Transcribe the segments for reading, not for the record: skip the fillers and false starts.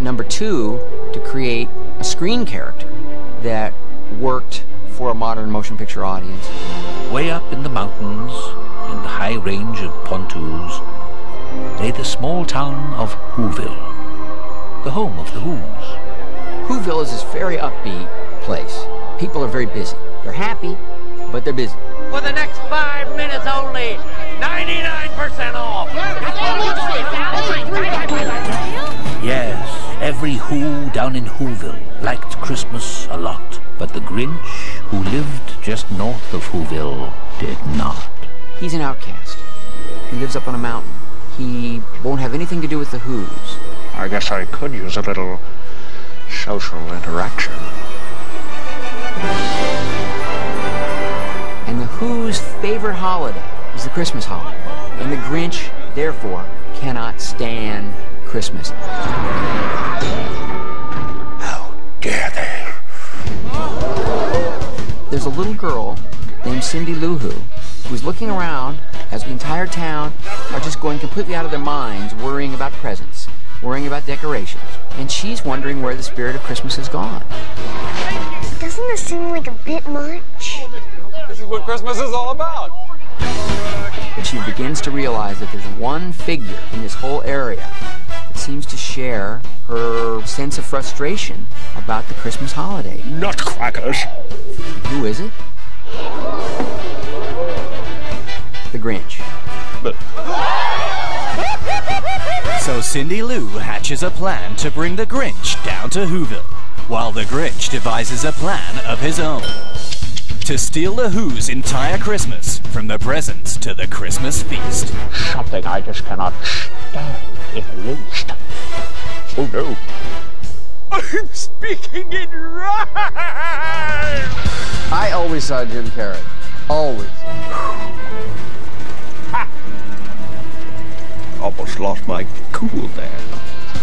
Number two, to create a screen character that worked for a modern motion picture audience. Way up in the mountains, in the high range of Pontoos, lay the small town of Whoville, the home of the Whos. Whoville is this very upbeat place. People are very busy. They're happy, but they're busy. For the next 5 minutes only, 99% off. Yes, every Who down in Whoville liked Christmas a lot, but the Grinch, who lived just north of Whoville, did not. He's an outcast. He lives up on a mountain. He won't have anything to do with the Whos. I guess I could use a little social interaction. And the Who's favorite holiday is the Christmas holiday. And the Grinch, therefore, cannot stand Christmas. How dare they? There's a little girl named Cindy Lou Who who's looking around as the entire town are just going completely out of their minds, worrying about presents, worrying about decorations. And she's wondering where the spirit of Christmas has gone. Doesn't this seem like a bit much? This is what Christmas is all about. But she begins to realize that there's one figure in this whole area that seems to share her sense of frustration about the Christmas holiday. Nutcrackers. Who is it? The Grinch. So Cindy Lou hatches a plan to bring the Grinch down to Whoville, while the Grinch devises a plan of his own to steal the Who's entire Christmas, from the presents to the Christmas feast. Something I just cannot stand in the least. Oh no. I'm speaking in rhyme! I always saw Jim Carrey. Always. Almost lost my cool there.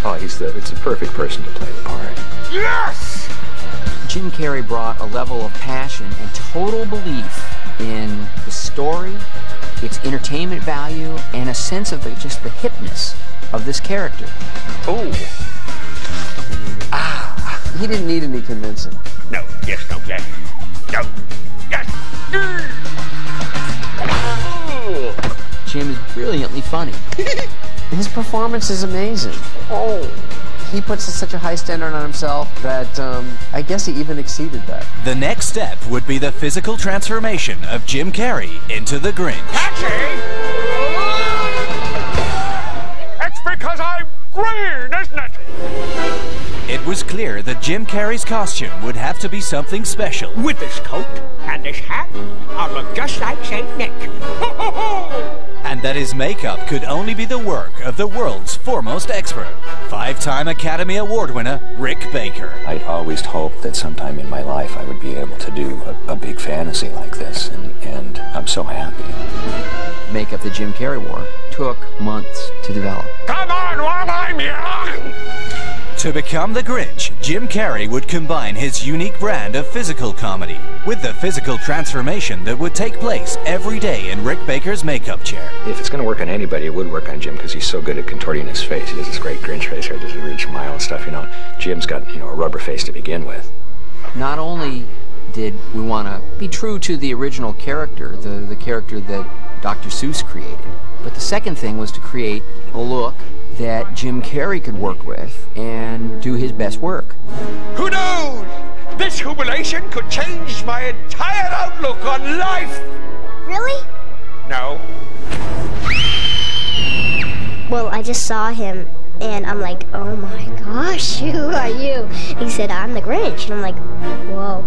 Oh, it's a perfect person to play the part. Yes! Jim Carrey brought a level of passion and total belief in the story, its entertainment value, and a sense of just the hipness of this character. Oh. He didn't need any convincing. No, yes, no, yes. No, yes. Jim is brilliantly funny. His performance is amazing. Oh. He puts such a high standard on himself that I guess he even exceeded that. The next step would be the physical transformation of Jim Carrey into the Grinch. Taxi! It's because I'm green, isn't it? It was clear that Jim Carrey's costume would have to be something special. With this coat and this hat, I'll look just like Saint Nick. And that his makeup could only be the work of the world's foremost expert, 5-time Academy Award winner Rick Baker. I'd always hoped that sometime in my life I would be able to do a big fantasy like this, and I'm so happy. Makeup that Jim Carrey wore took months to develop. Come on while I'm young! To become the Grinch, Jim Carrey would combine his unique brand of physical comedy with the physical transformation that would take place every day in Rick Baker's makeup chair. If it's going to work on anybody, it would work on Jim because he's so good at contorting his face. He does this great Grinch face here, does a weird smile and stuff, you know. Jim's got, a rubber face to begin with. Not only did we want to be true to the original character, the character that Dr. Seuss created, but the second thing was to create a look that Jim Carrey could work with and do his best work. Who knows? This jubilation could change my entire outlook on life! Really? No. Well, I just saw him, and I'm like, oh my gosh, who are you? He said, I'm the Grinch. And I'm like, whoa.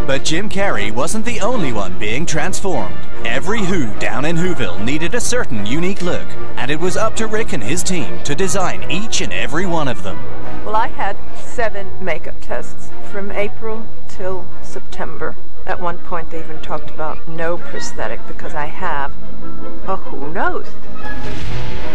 But Jim Carrey wasn't the only one being transformed. Every Who down in Whoville needed a certain unique look, and it was up to Rick and his team to design each and every one of them. Well, I had 7 makeup tests from April till September. At one point, they even talked about no prosthetic because I have a who knows.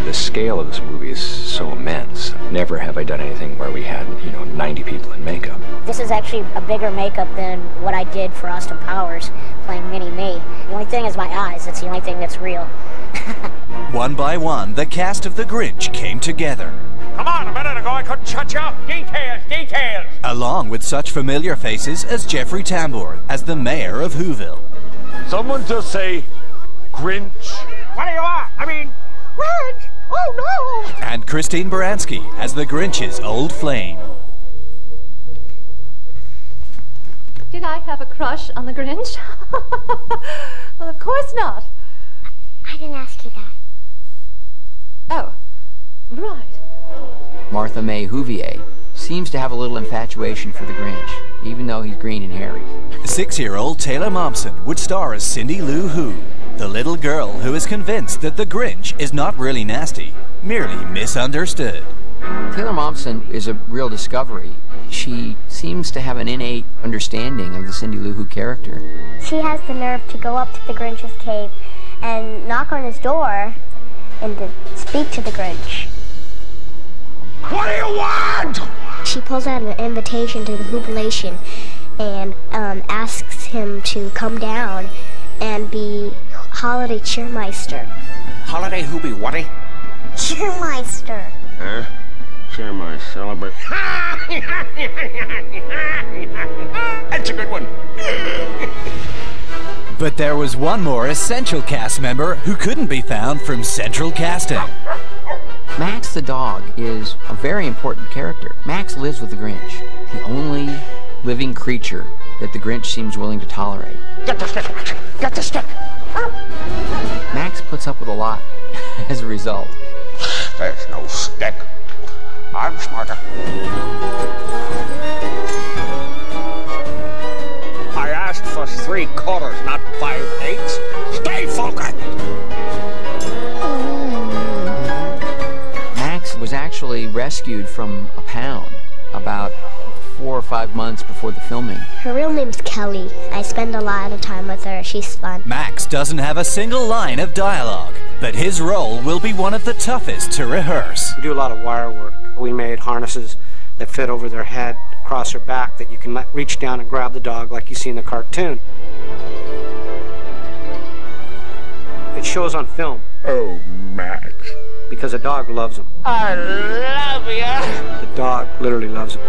The scale of this movie is so immense. Never have I done anything where we had, 90 people in makeup. This is actually a bigger makeup than what I did for Austin Powers playing Mini-Me. The only thing is my eyes. That's the only thing that's real. One by one, the cast of the Grinch came together. Come on, a minute ago I couldn't shut you up. Details. Along with such familiar faces as Jeffrey Tambor as the mayor of Whoville. Someone just say, Grinch. What do you want? I mean, Grinch. Oh no. And Christine Baranski as the Grinch's old flame. Did I have a crush on the Grinch? Well, of course not. I didn't ask you that. Oh, right. Martha May Whovier seems to have a little infatuation for the Grinch, even though he's green and hairy. 6-year-old Taylor Momsen would star as Cindy Lou Who, the little girl who is convinced that the Grinch is not really nasty, merely misunderstood. Taylor Momsen is a real discovery. She seems to have an innate understanding of the Cindy Lou Who character. She has the nerve to go up to the Grinch's cave and knock on his door and to speak to the Grinch. What do you want? She pulls out an invitation to the Whobilation and asks him to come down and be holiday cheermeister. Holiday Hoobie Whatty? Cheermeister. Huh? Share my celebrate. That's a good one. But there was one more essential cast member who couldn't be found from central casting. Max the dog is a very important character. Max lives with the Grinch, the only living creature that the Grinch seems willing to tolerate. Get the stick, Max. Get the stick. Max puts up with a lot as a result. There's no stick. I'm smarter. I asked for 3/4, not 5/8. Stay focused. Max was actually rescued from a pound about 4 or 5 months before the filming. Her real name's Kelly. I spend a lot of time with her. She's fun. Max doesn't have a single line of dialogue, but his role will be one of the toughest to rehearse. We do a lot of wire work. We made harnesses that fit over their head, across her back, that you can reach down and grab the dog like you see in the cartoon. It shows on film. Oh, Max. Because a dog loves him. I love you. The dog literally loves him.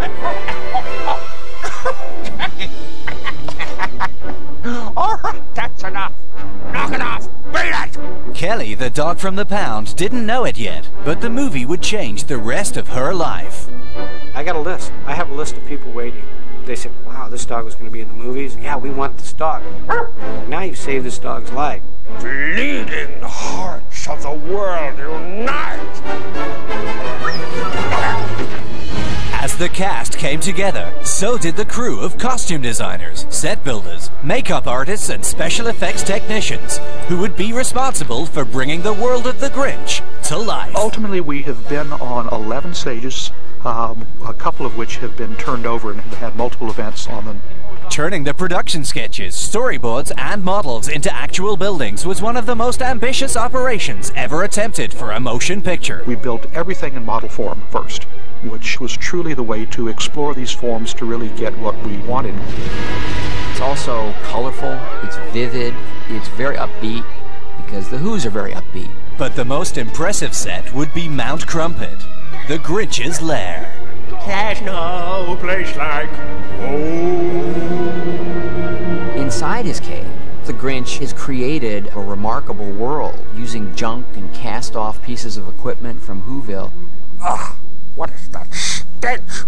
All right, that's enough. Knock it off. Beat it. Kelly, the dog from the pound, didn't know it yet, but the movie would change the rest of her life. I got a list. I have a list of people waiting. They said, wow, this dog was going to be in the movies. Yeah, we want this dog. Now you've saved this dog's life. Bleeding hearts of the world unite! As the cast came together, so did the crew of costume designers, set builders, makeup artists, and special effects technicians, who would be responsible for bringing the world of the Grinch to life. Ultimately, we have been on 11 stages, a couple of which have been turned over and have had multiple events on them. Turning the production sketches, storyboards, and models into actual buildings was one of the most ambitious operations ever attempted for a motion picture. We built everything in model form first, which was truly the way to explore these forms to really get what we wanted. It's also colorful, it's vivid, it's very upbeat, because the Who's are very upbeat. But the most impressive set would be Mount Crumpet, the Grinch's lair. There's no place like home. Inside his cave, the Grinch has created a remarkable world using junk and cast-off pieces of equipment from Whoville. Ugh, what is that stench?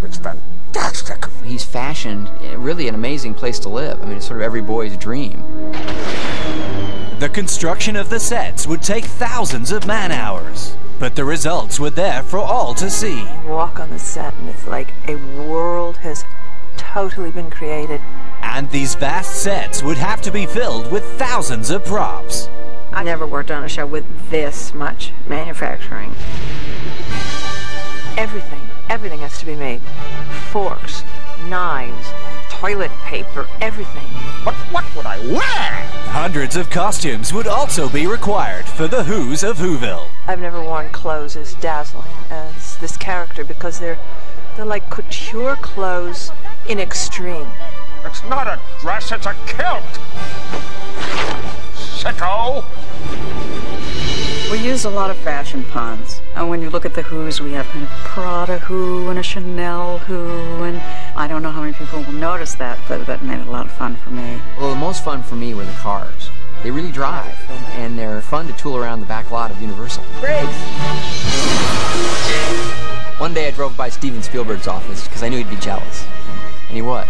It's fantastic. He's fashioned really an amazing place to live. I mean, it's sort of every boy's dream. The construction of the sets would take thousands of man-hours, but the results were there for all to see. You walk on the set and it's like a world has totally been created. And these vast sets would have to be filled with thousands of props. I never worked on a show with this much manufacturing. Everything has to be made. Forks, knives, toilet paper, everything. But what would I wear? Hundreds of costumes would also be required for the Who's of Whoville. I've never worn clothes as dazzling as this character because they're like couture clothes in extreme. It's not a dress, it's a kilt. Sicko. We use a lot of fashion puns. And when you look at the Who's, we have kind of Prada Who and a Chanel Who, and I don't know how many people will notice that, but that made it a lot of fun for me. Well, the most fun for me were the cars. They really drive, and they're fun to tool around the back lot of Universal. Great! One day I drove by Steven Spielberg's office because I knew he'd be jealous. And he was.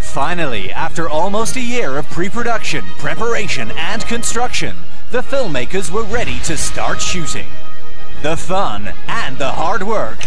Finally, after almost a year of pre-production, preparation, and construction, the filmmakers were ready to start shooting. The fun and the hard work